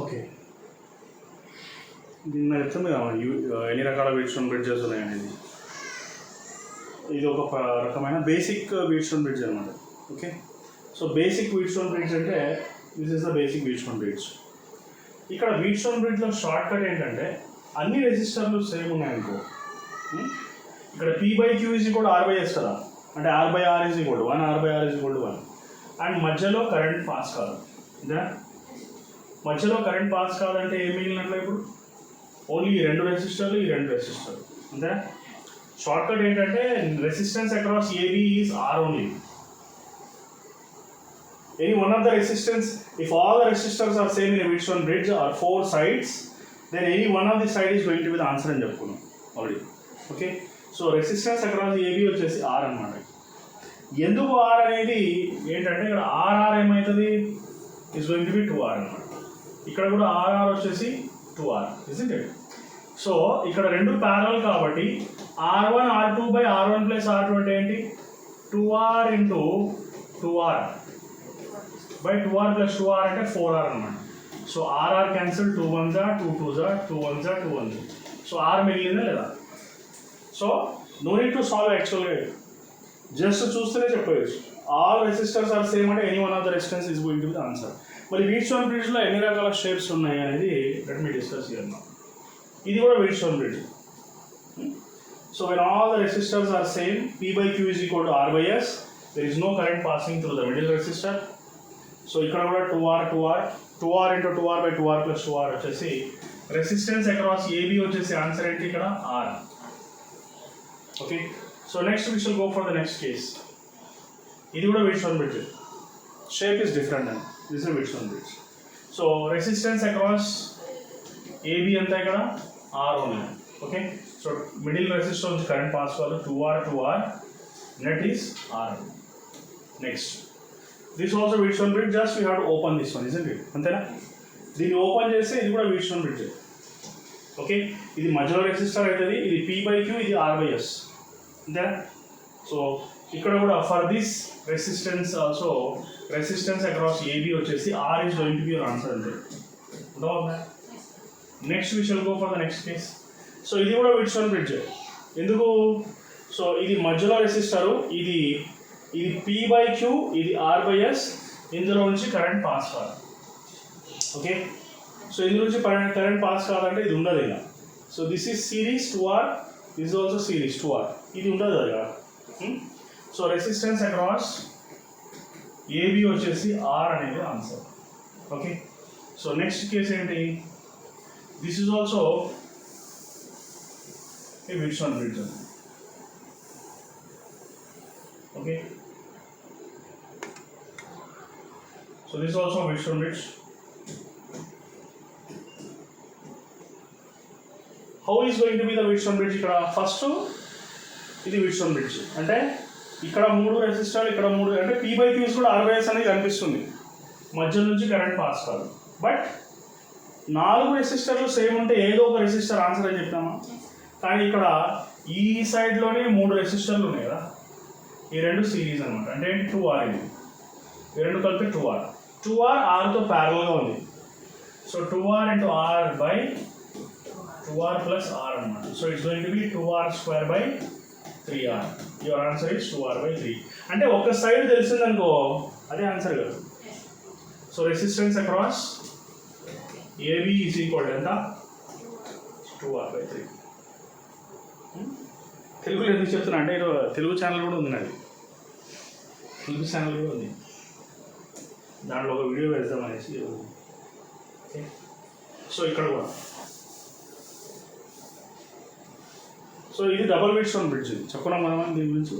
Okay, నిన్న చెప్తాను ఎన్ని రకాల వీట్స్టోన్ బ్రిడ్జెస్ ఉన్నాయనేది. ఇది ఒక రకమైన బేసిక్ వీట్స్టోన్ బ్రిడ్జ్ అనమాట. Okay, so basic Wheatstone bridge అంటే this is the basic Wheatstone bridge. ఇక్కడ వీట్స్టోన్ బ్రిడ్జ్లో షార్ట్ కట్ ఏంటంటే అన్ని రెసిస్టర్లు సేమ్ ఉన్నాయనుకో, ఇక్కడ P/Q ఈజ్ కూడా R/S కదా, అంటే R/R is equal to 1, R/R is equal to 1. And మధ్యలో కరెంట్ పాస్ కాదు. ఇదా మధ్యలో కరెంట్ పాస్ కాదంటే ఏం మిగిలినట్లు ఇప్పుడు ఓన్లీ ఈ రెండు రెసిస్టర్లు, ఈ రెండు రెసిస్టర్లు అంతే. షార్ట్ కట్ ఏంటంటే resistance across AB is R only. Any one of the resistance, if all the resistors are same in a Wheatstone bridge or 4 sides, then any one of the side is going to be the answer అని చెప్పుకున్నాం already. Okay, so resistance across AB వచ్చేసి R అనమాట. ఎందుకు R అనేది ఏంటంటే ఇక్కడ RR ఏమవుతుంది, is going to B 2R అనమాట. ఇక్కడ కూడా RR వచ్చేసి 2R, ఇస్ంట్ ఇట్? సో ఇక్కడ రెండు ప్యారల్ కాబట్టి R1 R2 by R1 plus R2 అంటే ఏంటి, 2R into 2R by 2R plus 2R అంటే 4R అనమాట. So RR cancel, 2 1s are 2 2s are 2 1s are 2 1s. So R మిగిలిందా లేదా? So no need to solve actually, just చూస్తేనే చెప్పవచ్చు. All resistors are same అంటే any one of the resistance is going to be the answer. మరి Wheatstone బ్రిడ్జ్లో ఎన్ని రకాల shapes ఉన్నాయి అనేది let me discuss here now. ఇది కూడా Wheatstone bridge. So when all the resistors are same, P/Q is equal to R/S, there is no current passing through the middle resistor. So ఇక్కడ కూడా 2R into 2R by 2R plus 2R వచ్చేసి resistance across AB వచ్చేసి answer ఏంటి ఇక్కడ R. Okay, so next we shall go for the next case. ఇది కూడా Wheatstone bridge, shape is different and this is Wheatstone bridge. So resistance across AB అంతా ఇక్కడ R only. Okay, so middle resistor నుంచి current pass కావాలి, 2R net is R. Next this also Wheatstone bridge, just we have to open this one, isn't it? అంతేనా? దీన్ని open చేస్తే ఇది కూడా Wheatstone bridge. Okay, ఇది మధ్యలో రెసిస్టర్ అవుతుంది, ఇది P/Q, ఇది R/S అంతేనా? సో ఇక్కడ కూడా for this resistance also resistance across AB వచ్చేసి R is going to be your answer అంతే. Next we shall go for the next case. So ఇది కూడా వీట్స్టోన్ బ్రిడ్జ్. ఎందుకు? సో ఇది మధ్యలో రెసిస్టరు, ఇది P/Q, ఇది R/S, ఇందులో నుంచి కరెంట్ పాస్ కాదు. ఓకే, సో ఇందులో నుంచి కరెంట్ పాస్ కాదంటే ఇది ఉండదు ఇలా. So this is series 2R, this is also series 2R, ఇది ఉండదు అది కదా. సో రెసిస్టెన్స్ అక్రాస్ AB వచ్చేసి R అనేది answer. Okay, so next case ఏంటి, this is also a Wheatstone bridge. Okay, so this is also a Wheatstone bridge. How is going to be the Wheatstone bridge? ఇక్కడ first ఇది Wheatstone bridge అంటే ఇక్కడ 3 resistor, ఇక్కడ 3 అంటే P/Q కూడా R/S అనేది కనిపిస్తుంది, మధ్య నుంచి కరెంట్ పాస్ కాదు. బట్ 4 రెసిస్టర్లు సేమ్ ఉంటే ఏదో ఒక రెసిస్టర్ ఆన్సర్ అని చెప్తామా? కానీ ఇక్కడ ఈ సైడ్లోనే 3 రెసిస్టర్లు ఉన్నాయి కదా, ఈ రెండు సిరీస్ అనమాట. అంటే 2R, ఇది ఈ రెండు కలిపి 2R Rతో ప్యారల్గా ఉంది. So 2R into R by 2R plus R అనమాట. So it's going to B 2R square by 3R. Your answer is 2R by 3. అంటే ఒక సైడ్ తెలిసిందనుకో అదే ఆన్సర్ కదా. So resistance across AB is equal to ఎంత, 2R by 3. తెలుగులో ఎందుకు చెప్తున్నా అంటే తెలుగు ఛానల్ కూడా ఉంది, నాది తెలుగు ఛానల్ కూడా ఉంది, దాంట్లో ఒక వీడియో వేద్దాం అనేసి. ఓకే, సో ఇక్కడ కూడా సో ఇది డబల్ వీట్స్టోన్ బ్రిడ్జ్ చెప్పుకున్నాం మనం దీని గురించి.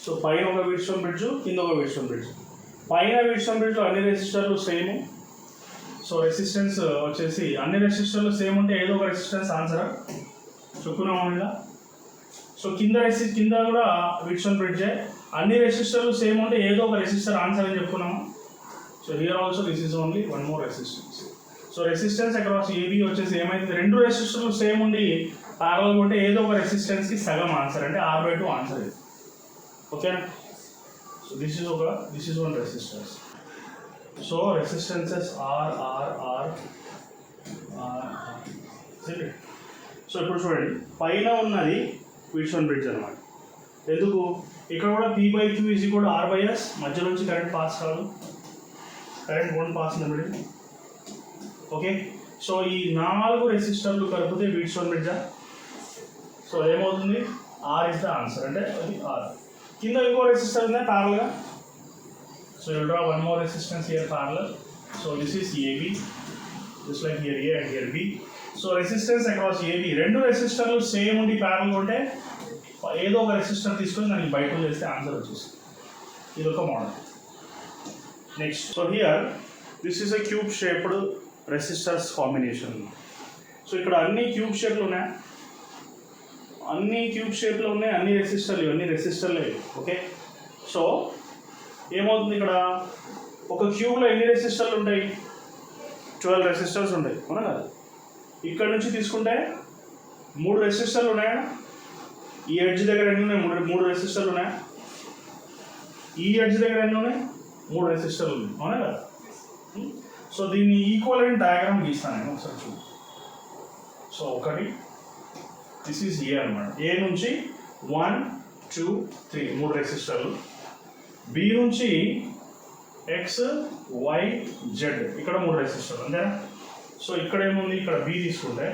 సో పైన ఒక వీట్స్టోన్ బ్రిడ్జ్, కింద ఒక వీట్స్టోన్ బ్రిడ్జ్. పైన వీట్స్టోన్ బ్రిడ్జ్లో అన్ని రెసిస్టర్లు సేమ్. సో రెసిస్టెన్స్ వచ్చేసి అన్ని రెసిస్టర్లు సేమ్ ఉంటే ఏదో ఒక రెసిస్టెన్స్ ఆన్సర్ చెప్పుకున్నాము ఇలా. సో కింద కూడా వీట్స్టోన్ బ్రిడ్జే, అన్ని రెసిస్టర్లు సేమ్ ఉంటే ఏదో ఒక రెసిస్టర్ ఆన్సర్ అని చెప్పుకున్నాము. So here also this is only one more resistance. So resistance across AB వచ్చేసి ఏమైంది, రెండు రెసిస్టర్లు సేమ్ ఉండి ప్యారల్ ఉంటే ఏదో ఒక రెసిస్టెన్స్కి సగం ఆన్సర్ అంటే R/2 ఆన్సర్ ఇది. ఓకేనా? So this is one resistance. So resistances are. So ఇప్పుడు చూడండి, పైన ఉన్నది వీట్స్టోన్ బ్రిడ్జ్ అనమాట. ఎందుకు ఇక్కడ కూడా P/Q is equal to R/S, మధ్య నుంచి కరెంట్ పాస్ కాదు, current won't pass in middle. Okay, so ఈ 4 రెసిస్టర్లు కలిపితే వీట్స్టోన్ బ్రిడ్జా. సో ఏమవుతుంది, ఆర్ ఇస్ ద ఆన్సర్, అంటే అది ఆర్. కింద ఇంకో రెసిస్టర్ ఉందా ప్యారల్గా. So you draw one more resistance here parallel. So this is AB, just like here A and here B. So resistance across AB, 2 రెసిస్టర్లు same ఉండి ప్యారల్గా ఉంటే ఏదో ఒక రెసిస్టర్ తీసుకొని దానికి బయట చేస్తే ఆన్సర్ వచ్చేస్తుంది. ఇది ఒక model. Next, so here this is a cube shaped resistors combination. So ఇక్కడ అన్ని క్యూబ్ షేప్లు ఉన్నాయి, అన్ని క్యూబ్ షేప్లో ఉన్నాయి, అన్ని రెసిస్టర్లు, ఇవన్నీ రెసిస్టర్లే. ఓకే, సో ఏమవుతుంది, ఇక్కడ ఒక క్యూబ్లో ఎన్ని రెసిస్టర్లు ఉంటాయి, 12 రెసిస్టర్స్ ఉంటాయి, అవునా కదా. ఇక్కడ నుంచి తీసుకుంటే 3 రెసిస్టర్లు ఉన్నాయా, ఈ ఎడ్జ్ దగ్గర ఎన్ని ఉన్నాయి, 3 రెసిస్టర్లు ఉన్నాయా, ఈ ఎడ్జ్ దగ్గర ఎన్ని ఉన్నాయి, 3 రెసిస్టర్లు ఉన్నాయి, అవునా కదా. సో దీన్ని ఈక్వలెంట్ డయాగ్రామ్ గీస్తాను నేను ఒకసారి చూడు. సో ఒకటి, దిస్ ఈజ్ ఏ అనమాట. ఏ నుంచి 1 2 3 3 రెసిస్టర్లు. బి నుంచి X Y Z ఇక్కడ 3 రెసిస్టర్లు, అంతేనా. సో ఇక్కడ ఏముంది, ఇక్కడ బి తీసుకుంటే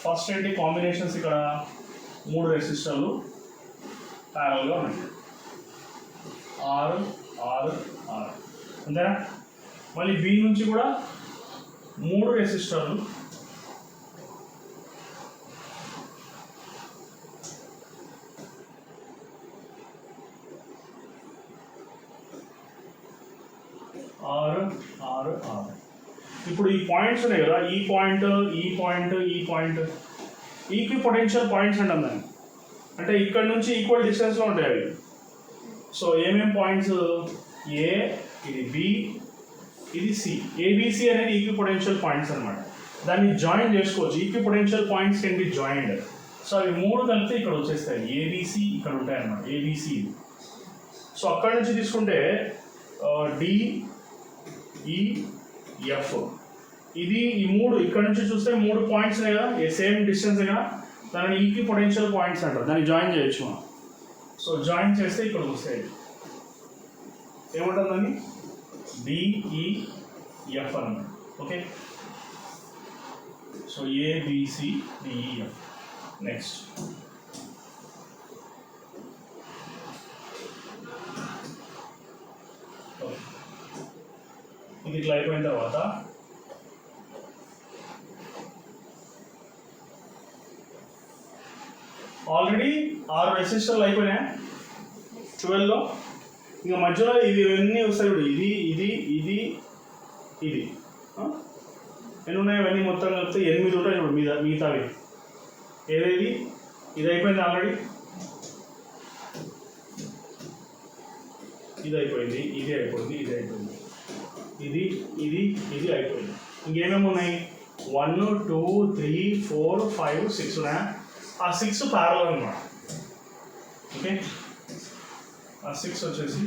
ఫస్ట్ ఏంటి కాంబినేషన్స్, ఇక్కడ 3 రెసిస్టర్లు ప్యారల్గా ఉన్నాయి, R R R, అంతేనా. మళ్ళీ బి నుంచి కూడా 3 రెసిస్టర్లు R R R. ఇప్పుడు ఈ పాయింట్స్ ఉన్నాయి కదా, ఈ పాయింట్ ఈ పాయింట్ ఈ పాయింట్ ఈక్వి పొటెన్షియల్ పాయింట్స్ అంటాం దాన్ని. అంటే ఇక్కడ నుంచి ఈక్వల్ డిస్టెన్స్లో ఉంటాయి అవి. సో ఏమేం పాయింట్స్, ఏ, ఇది బి, ఇది సి. ఏబిసి అనేది ఈక్వి పొటెన్షియల్ పాయింట్స్ అనమాట. దాన్ని జాయిన్ చేసుకోవచ్చు, equi potential points can be joined. So అవి 3 కలిపితే ఇక్కడ వచ్చేస్తాయి, ఏబిసి ఇక్కడ ఉంటాయి అన్నమాట, ఏబిసి. సో అక్కడ నుంచి తీసుకుంటే DEF, ఇది ఈ 3 ఇక్కడ నుంచి చూస్తే 3 పాయింట్స్ కదా, సేమ్ డిస్టెన్స్ కదా, దాని ఈక్వి పొటెన్షియల్ పాయింట్స్ అంటారు. దాన్ని జాయిన్ చేయొచ్చు మనం. సో జాయిన్ చేస్తే ఇక్కడ వస్తాయి, ఏముంటుందని DEF అన్నమాట. Okay, so ABC DEF. Next, ఇది ఇట్లా అయిపోయిన తర్వాత ఆల్రెడీ 6 రెసిస్టర్లు అయిపోయినాయి 12లో. ఇంకా మధ్యలో ఇవి ఇవన్నీ వస్తాయి, ఇది ఇది ఇది ఇది ఎన్ని ఉన్నాయి, ఇవన్నీ మొత్తం కలిపితే 8 ఉంటాయి చూడు మిగతావి. ఏదేది, ఇది అయిపోయింది ఆల్రెడీ, ఇది అయిపోయింది, ఇది అయిపోయింది, ఇది అయిపోయింది, ఇది ఇది ఇది అయిపోయింది. ఇంకేమేమి ఉన్నాయి, 1 2 3 4 5 6 ఉన్నాయా. ఆ 6 ప్యారలల్ అన్నమాట. ఓకే, ఆ 6 వచ్చేసి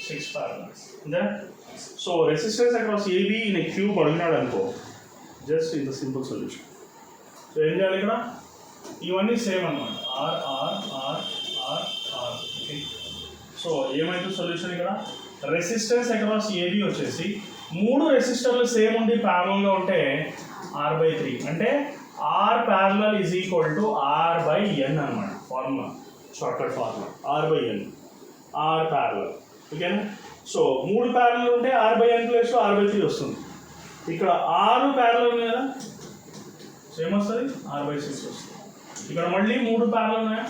6 parallels. So resistance across AB in a cube అడిగినాడు అనుకో, just in the simple solution. So ఏం చేయాలి, ఇక్కడ ఇవన్నీ సేమ్ అనమాట, R R R R R. Okay, so ఏమైతే సొల్యూషన్, ఇక్కడ రెసిస్టెన్స్ అక్రాస్ ఏబి వచ్చేసి 3 రెసిస్టర్లు సేమ్ ఉండి ప్యారలల్గా ఉంటే R/3, అంటే R parallel is equal to R/N అనమాట. Formula, shortcut formula, R/N, R parallel. ఓకేనా. సో 3 ప్యారలల్ ఉంటే R/N ప్లేస్లో R/3 వస్తుంది. ఇక్కడ 6 ప్యారలల్ ఉంది కదా, సేమ్ వస్తుంది, R/6 వస్తుంది. ఇక్కడ మళ్ళీ 3 ప్యారలల్ ఉన్నాయా,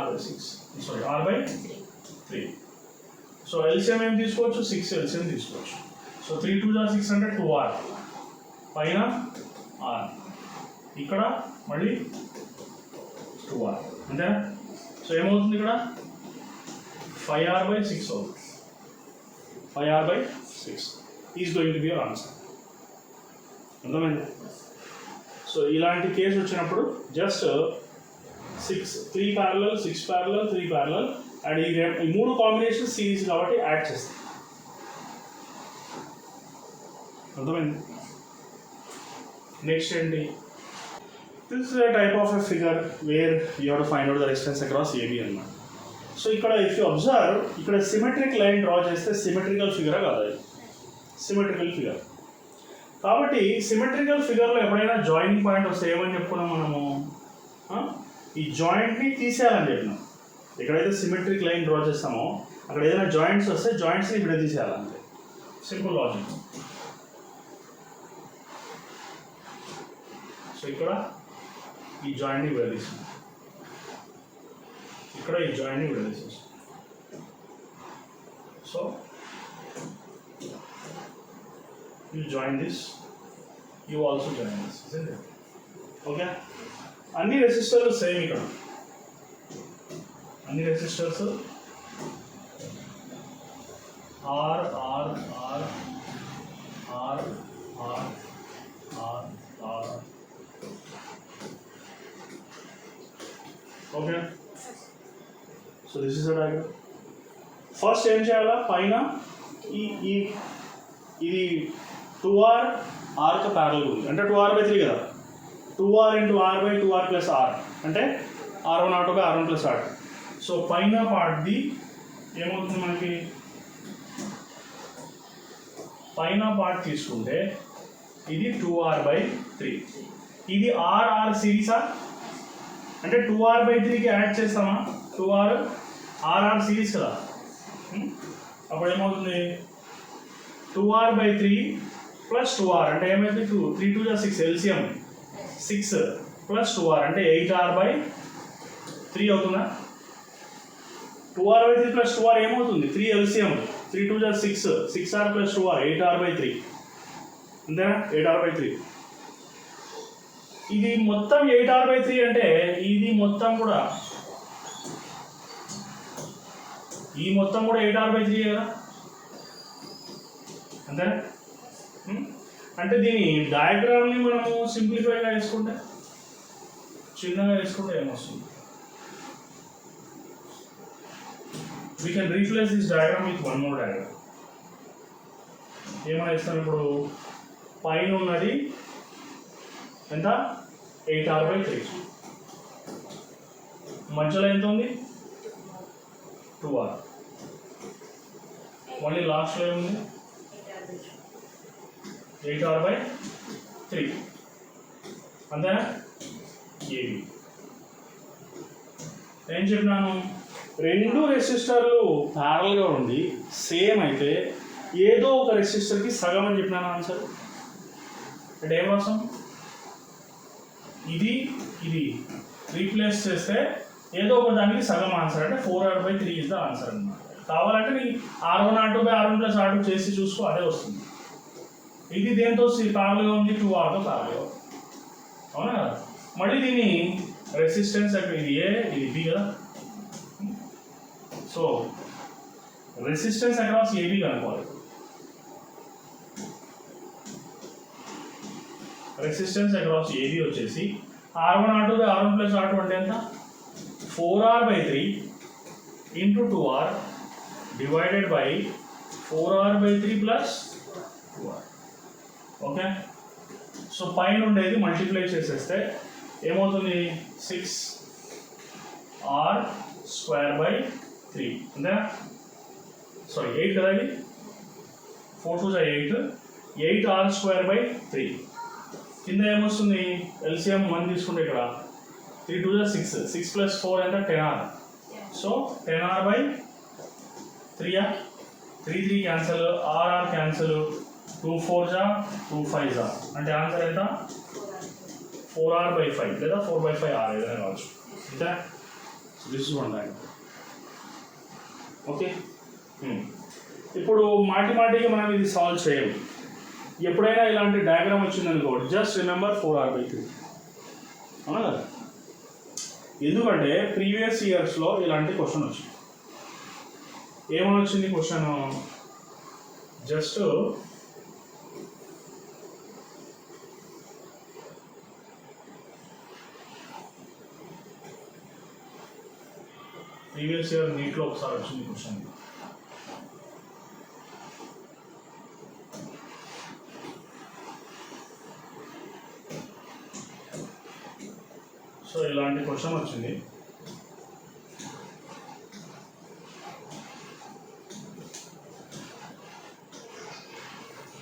R/6, sorry R/3. So LCM ఏం తీసుకోవచ్చు, 6 ఎల్సిఎం తీసుకోవచ్చు. సో 3 2 6 అంటే 2R, పైన R, ఇక్కడ మళ్ళీ 2R, అంతేనా. సో ఏమవుతుంది, ఇక్కడ 5R/6 అవుతుంది. 5R/6 is going to be your answer. అర్థమైంది. సో ఇలాంటి కేసు వచ్చినప్పుడు just 3 parallel 6 parallel 3 parallel and ఈ 3 కాంబినేషన్ సిరీస్ కాబట్టి యాడ్ చేస్తాం. అర్థమైంది? నెక్స్ట్ ఏంటి? This is a type of a figure where you have to find out the resistance across AB అన్నమాట. So ఇక్కడ ఇఫ్ యూ అబ్జర్వ్ ఇక్కడ symmetric line draw చేస్తే symmetrical figure కాదు, అది సిమెట్రికల్ ఫిగర్. కాబట్టి సిమెట్రికల్ ఫిగర్లో ఎప్పుడైనా జాయినింగ్ పాయింట్ వస్తే ఏమని చెప్పుకున్నాం మనము, ఈ జాయింట్ని తీసేయాలని చెప్పినాం. ఎక్కడైతే సిమెట్రిక్ లైన్ డ్రా చేస్తామో అక్కడ ఏదైనా జాయింట్స్ వస్తే జాయింట్స్ని ఇక్కడ తీసేయాలంటే సింపుల్ లాజిక్. సో ఇక్కడ ఈ జాయింట్ని విడదీస్తాం, ఇక్కడ ఈ జాయింట్ని విడదీసేస్తాం. So you join this, you also join this, isn't it? Okay, అన్ని రెసిస్టర్లు సేమ్ ఇక్కడ, అన్ని resistors R R R R R R R. Okay, so this is the diagram. First ఏం చేయాలా, పైన ఈ ఇది 2R ఆర్కి ప్యారల్ ఉంది అంటే 2R/3 కదా, 2R into R/2R plus R అంటే R1 R2 by R1 plus R. So పైన పార్ట్ది ఏమవుతుంది మనకి, పైన పార్ట్ తీసుకుంటే ఇది 2R/3, ఇది RR సిరీసా అంటే 2R/3కి యాడ్ చేస్తామా, 2R RR సిరీస్ కదా. అప్పుడు ఏమవుతుంది 2R/3 ప్లస్ 2R అంటే ఏమైంది 2 3 2 6 ఎల్సిఎం 6 ప్లస్ 2R అంటే 8R/3 అవుతుందా. 2R/3 ప్లస్ 2R ఏమవుతుంది 3 LCM 3 2 6 6R plus 2R 8R/3 అంతేనా, 8R/3. ఇది మొత్తం 8R/3 అంటే ఇది మొత్తం కూడా ఈ మొత్తం కూడా 8R/3 కదా, అంతేనా. అంటే దీని డయాగ్రామ్ని మనము సింప్లిఫైగా వేసుకుంటే, చిన్నగా వేసుకుంటే ఏమొస్తుంది, we can replace this diagram with one more diagram. ఏమైనా ఇస్తాను ఇప్పుడు, పైన ఉన్నది ఎంత 8R/3, మధ్యలో ఎంత ఉంది 2R, మళ్ళీ లాస్ట్లో ఏముంది 8R/3 అంతేనా. ఏబి ఏం చెప్పినాను, రెండు రెసిస్టర్లు ప్యారల్గా ఉండి సేమ్ అయితే ఏదో ఒక రెసిస్టర్కి సగం అని చెప్పినాను ఆన్సర్. అంటే ఏం రాసాం, ఇది ఇది రీప్లేస్ చేస్తే ఏదో ఒక దానికి సగం ఆన్సర్ అంటే 4R/3 ఇస్ ద ఆన్సర్ అన్నమాట. కావాలంటే నీ R1 R2 by R1 plus R2 చేసి చూసుకో, అదే వస్తుంది. ఇది దేంతో ప్యారల్గా ఉంది 2Rతో ప్యారల్గా, అవునా కదా. మళ్ళీ దీని రెసిస్టెన్స్ అక్కడ ఇది ఏ ఇది బి కదా. సో రెసిస్టెన్స్ అక్రాస్ ఏబి కనుక్కోవాలి. రెసిస్టెన్స్ అక్రాస్ ఏబి వచ్చేసి R1 R2 by R1 plus R2 అంటే ఎంత 4R/3 into 2R divided by 4R/3 plus 2R. Okay, so పైన ఉండేది మల్టిప్లై చేసేస్తే ఏమవుతుంది 6R²/3 అంతే, సారీ 8 కదా, ఇది 4 2 8 8R²/3. కింద ఏమొస్తుంది ఎల్సిఎం 1 తీసుకుంటే ఇక్కడ 3 2 6 6 plus 4 ఎంత 10R. So 10R/3 3 3 cancel, RR cancel, 2 4 2 5 అంటే ఆన్సర్ ఎంత 4R/5 లేదా 4/5R ఏదైనా కావచ్చు అంతే. This is one diagram. Okay, ఇప్పుడు మాటిమాటికి మనం ఇది సాల్వ్ చేయము. ఎప్పుడైనా ఇలాంటి డయాగ్రామ్ వచ్చిందనుకో జస్ట్ రిమెంబర్ 4R/3, అవునా కదా. ఎందుకంటే ప్రీవియస్ ఇయర్స్లో ఇలాంటి క్వశ్చన్ వచ్చింది. ఏమని వచ్చింది క్వశ్చన్, జస్ట్ ప్రీవియస్ ఇయర్ నీట్లో ఒకసారి వచ్చింది క్వశ్చన్. సో ఇలాంటి క్వశ్చన్ వచ్చింది.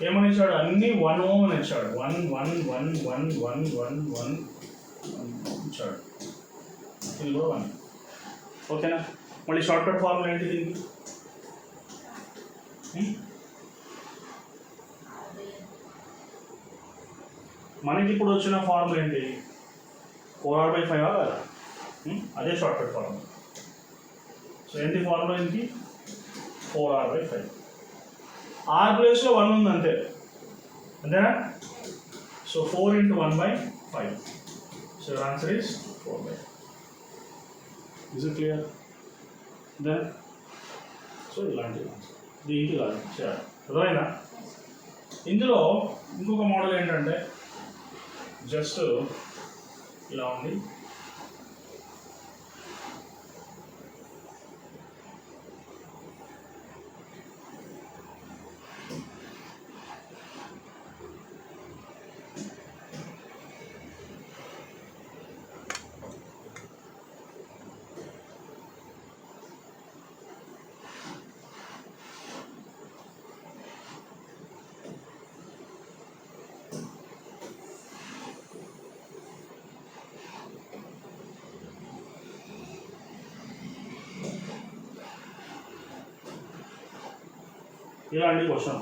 ఏమని ఇచ్చాడు? అన్ని 1 Ω అని ఇచ్చాడు. 1 1 1 1 1 1 1 ఇచ్చాడు. ఇది కూడా 1. ఓకేనా? మళ్ళీ షార్ట్ కట్ ఫార్ములా ఏంటి దీనికి? మనకి ఇప్పుడు వచ్చిన ఫార్ములా ఏంటి? 4r/5 కదా, అదే షార్ట్ కట్ ఫార్ములా. సో ఏంటి ఫార్ములా దీనికి? 4r/5. r ప్లేస్లో 1 ఉంది అంతే, అంతేనా? So 4 × 1/5. So your answer is 4/5. Is it clear? Then so ఇలాంటివి దీనికి కాదు చేయాలి, అర్థమైనా? ఇందులో ఇంకొక మోడల్ ఏంటంటే జస్ట్ ఇలా ఉంది. ఇలాంటి క్వశ్చన్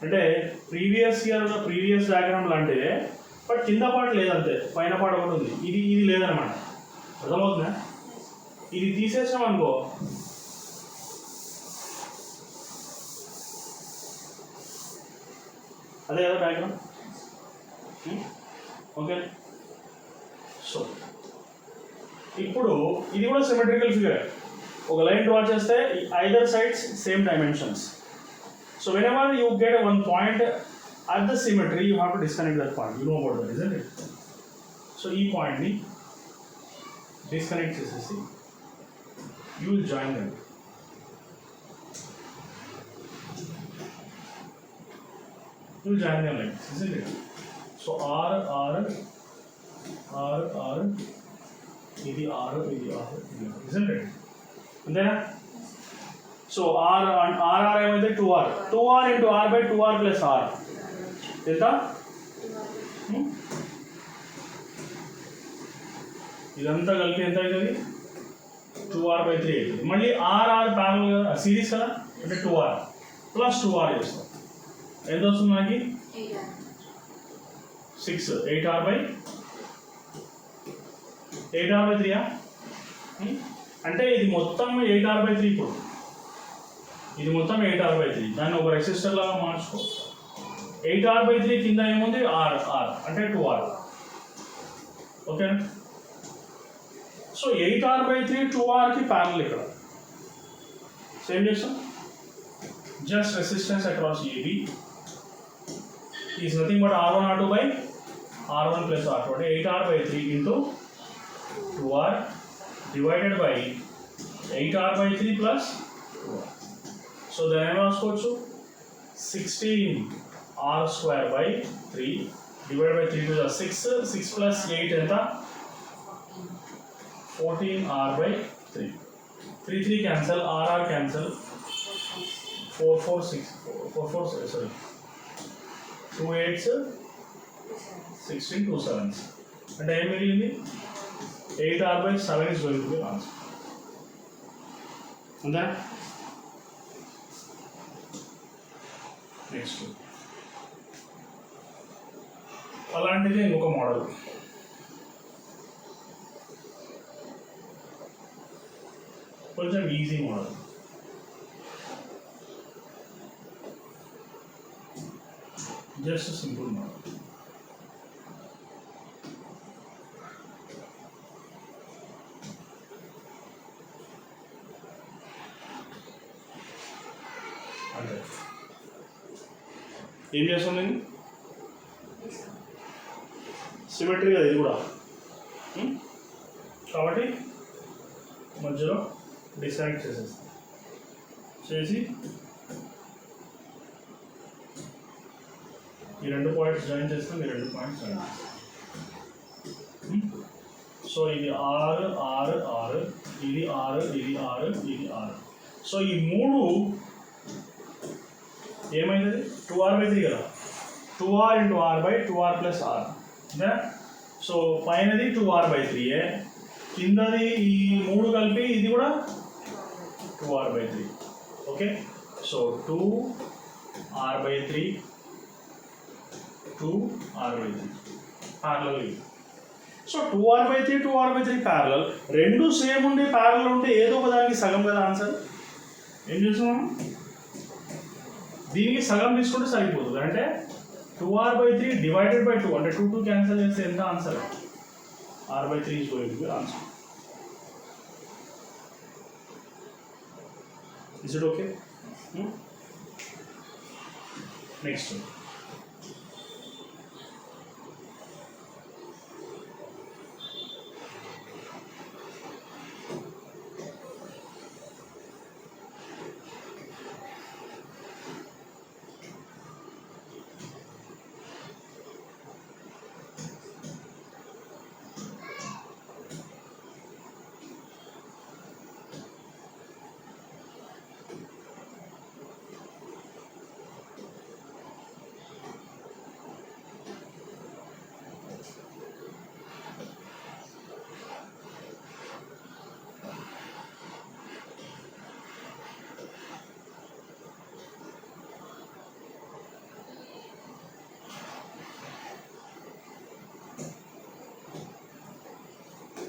అంటే ప్రీవియస్ డయాగ్రామ్ లాంటిదే, బట్ కింద పార్ట్ లేదంతే, పైన పార్ట్ ఒకటి ఉంది. ఇది లేదనమాట, అర్థమవుతుందా? ఇది తీసేసాం అనుకో, అదే కదా డయాగ్రామ్. ఓకే, సో ఇప్పుడు ఇది కూడా సిమెట్రికల్ ఫిగర్. ఒక లైన్ డ్రా చేస్తే either sides same dimensions. So whenever you get one point at the symmetry, you have to disconnect that point. You know about that, isn't it? So ఈ point ని disconnect చేసేసి you will join them. You will join them like this, isn't it? So R ఇది R, isn't it? అంతేనా? So R ఏమైతే 2R into R/2R + R ఎంత? ఇదంతా కలిపి ఎంత అవుతుంది? 2R/3 అవుతుంది. మళ్ళీ R ప్యారలల్ కదా, సిరీస్ కదా, అంటే 2R + 2R చేస్తాం. ఎంత వస్తుంది మనకి? 6. 8R/3 అంటే ఇది మొత్తం 8R/3. ఇప్పుడు ఇది మొత్తం 8R/3. దాన్ని ఒక రెసిస్టర్ లాగా మార్చుకో. 8R/3 కింద ఏముంది? R అంటే 2R. ఓకే, సో 8R/3 2Rకి ప్యారలల్ ఇక్కడ. సేమ్ చేస్తాం. Just resistance across AB is nothing but R1 R2/R1 + R2 అంటే 8R/3 × 2R divided by 8R/3 + 2R. So దాన్ని ఏం రాసుకోవచ్చు? 16R²/3 divided by 3 to the 6 + 8 ఎంత? 14R/3. 3 cancel, R cancel. 4 sorry 2 8s 16 2 7s అంటే ఏం మిగిలింది? 8R/7 is going to be answer. ఉందా? Next అలాంటిది ఇంకొక మోడల్. కొంచెం easy model. Just simple model. అంటే ఏం చేస్తాం నేను? సిమెట్రీ కదా ఇది కూడా, కాబట్టి మధ్యలో డిసైడ్ చేసేస్తాం. చేసి ఈ 2 పాయింట్స్ జాయిన్ చేస్తాం, ఈ 2 పాయింట్స్ జాయిన్ చేస్తాం. సో ఇది 6 6 6, ఇది 6 ఇది 6 ఇది 6. సో ఈ 3 ఏమైంది 2r/3 కదా, 2r into r by 2r plus r. So పైనది 2r/3, కిందది ఈ 3 కలిపి ఇది కూడా 2r/3. Okay, so 2r/3 2r/3 parallel. So 2r/3 2r/3 parallel, రెండు సేమ్ ఉండి ప్యారలల్ ఉంటే ఏదో ఒక దానికి సగం కదా ఆన్సర్. ఏం చేస్తున్నాం, దీనికి సగం తీసుకుంటే సరిపోతుంది. అంటే 2r/3 డివైడెడ్ బై 2, అంటే 2 2 క్యాన్సిల్ చేస్తే ఎంత answer, r/3 is going to be answer. Is it okay? Next one.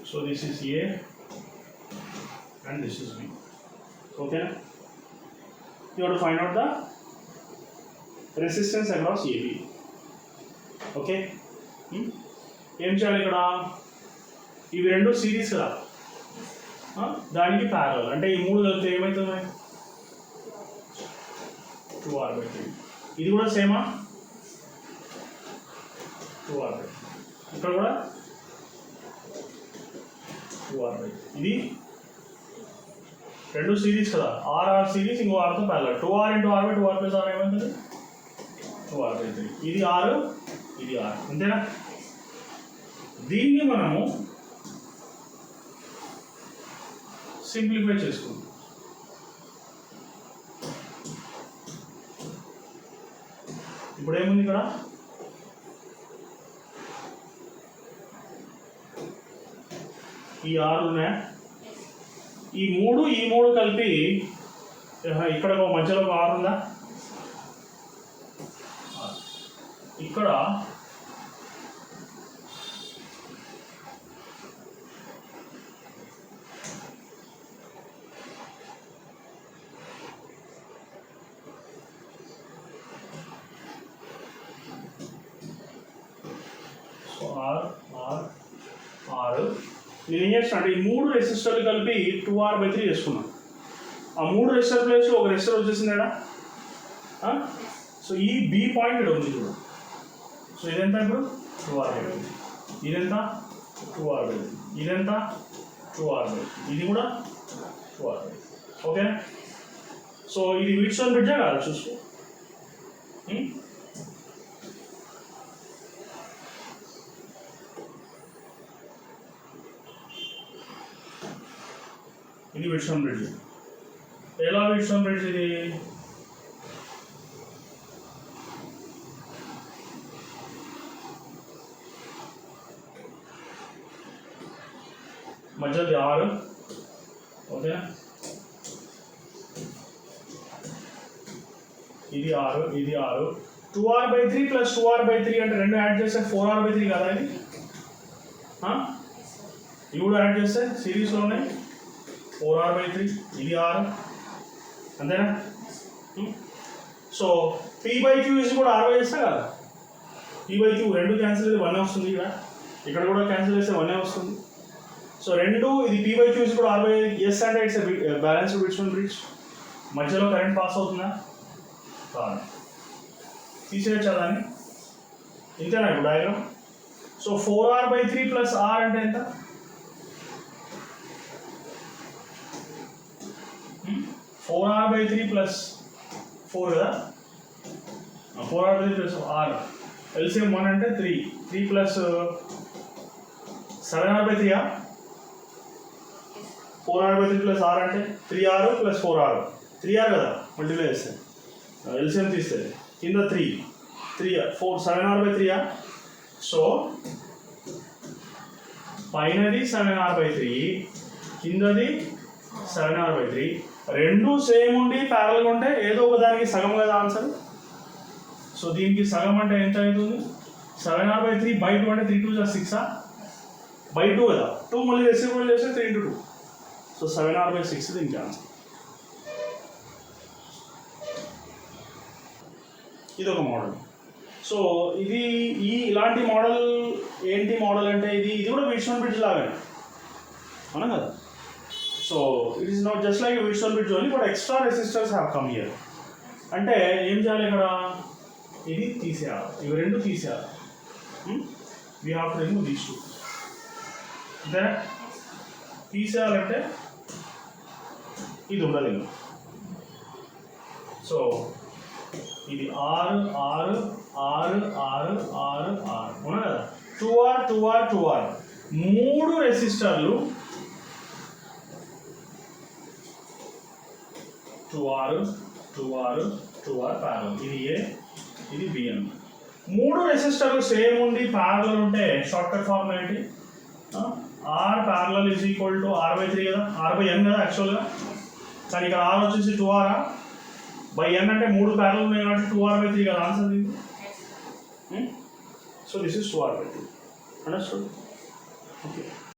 So this is A and this is B. Okay, you have to find out the resistance across AB. Okay, ఏం చేయాలి ఇక్కడ, ఇవి రెండు series కదా, దానికి parallel, అంటే ఈ 3 కలిపితే ఏమవుతుంది 2r/3. ఇది కూడా సేమా 2r/3, ఇక్కడ కూడా 2r/3. ఇది రెండు సిరీస్ కదా, r సిరీస్, ఇంకో r తో parallel. 2r into r by 2r plus r ఏమవుతుంది 2r/3. ఇది r ఇది r, అంతేనా. దీన్ని మనము సింప్లిఫై చేసుకుందాం. ఇప్పుడు ఏముంది ఇక్కడ, ఈ 6 ఉన్నాయా, ఈ 3 కలిపి ఇక్కడ మధ్యలో ఒక 6 ఉందా, ఇక్కడ నేను ఏం చేస్తాను అంటే ఈ 3 రెసిస్టర్లు కలిపి 2r/3 చేసుకున్నాను. ఆ 3 రెసిస్టర్ ప్లేస్లో ఒక రెసిస్టర్ వచ్చేసింది కదా. సో ఈ బి పాయింట్ ఇక్కడ ఉంది చూడు. సో ఇదెంత ఇప్పుడు 2r/3, ఇదెంత 2r/3, ఇదెంత 2r/3, ఇది కూడా 2r/3. ఓకే, సో ఇది వీట్స్టోన్ బ్రిడ్జే కాదు చూసుకో. ఇది వీట్స్టోన్ బ్రిడ్జ్. ఎలా వీట్స్టోన్ బ్రిడ్జ్ ఇది, మధ్యది 6, ఓకే, ఇది 6 ఇది 6, 2r/3 ప్లస్ 2r/3 అంటే రెండు యాడ్ చేస్తే 4r/3 కదా. ఇది ఇవి కూడా యాడ్ చేస్తే సిరీస్లో ఉన్నాయి 4r/3, ఇది 6, అంతేనా. సో p/q ఇస్ కూడా 6 చేస్తా కదా, p/q రెండు క్యాన్సిల్ అయితే 1 వస్తుంది, ఇక్కడ కూడా క్యాన్సిల్ చేస్తే 1 వస్తుంది. సో రెండు ఇది p/q ఇస్ కూడా 6 ఎస్ అంటే ఇట్స్ బ్యాలెన్స్డ్ వీట్స్టోన్ బ్రిడ్జ్. మధ్యలో కరెంట్ పాస్ అవుతుందా కాదు, తీసేయచ్చా దాన్ని, ఇంతేనా ఇప్పుడు diagram. So 4r/3 plus r అంటే ఎంత 4r/3 ప్లస్ 4 కదా, 4r/3 ప్లస్ r, ఎల్సిఎం 1 అంటే 3 plus 7r/3, 4r/3 plus r అంటే 3r ప్లస్ 4r, 3r కదా మల్టిప్లై చేస్తే ఎల్సిఎం తీస్తే కింద 3 4 7r/3. సో పైనది 7r/3, కిందది 7r/3, రెండు సేమ్ ఉండి ప్యారల్గా ఉంటే ఏదో ఒక దానికి సగం కదా ఆన్సర్. సో దీనికి సగం అంటే ఎంత అవుతుంది, 7r/3/2 అంటే 3 2 6 బై 2 కదా, 2 మళ్ళీ రెసిప్రొకల్ చేస్తే 3 into 2, సో 7r/6 దీనికి ఆన్సర్. ఇది ఒక మోడల్. సో ఇది ఇలాంటి మోడల్ ఏంటి మోడల్ అంటే ఇది కూడా వీట్స్టోన్ బ్రిడ్జ్ లాగానే అవునా కదా. So it is not just like Wheatstone bridge only, but extra resistors have come here. అంటే ఏం చేయాలి ఇక్కడ, ఇది తీసేయాలి, ఇవి రెండు తీసేయాలి. We have to remove these two. అంటే తీసేయాలంటే ఇది ఉండదు ఇంకా. సో ఇది ఆరు ఆరు ఆరు ఆరు ఆరు ఆరు అవునా కదా, 2r 2r 2r, 3 రెసిస్టర్లు 2r 2r 2r ప్యారలల్. ఇది ఏ, ఇది బి అని. 3 రెసిస్టర్లు సేమ్ ఉండి ప్యారలల్ ఉంటే షార్ట్ కట్ ఫార్మ్ ఏంటి, r parallel is equal to r/3 కదా, r/n కదా యాక్చువల్గా, కానీ ఇక్కడ r వచ్చేసి 2r బై n అంటే 3 ప్యారలల్ ఉన్నాయి కాబట్టి 2r/3 కదా ఆన్సర్ దీనికి. So this is 2r/3. Understood? Okay.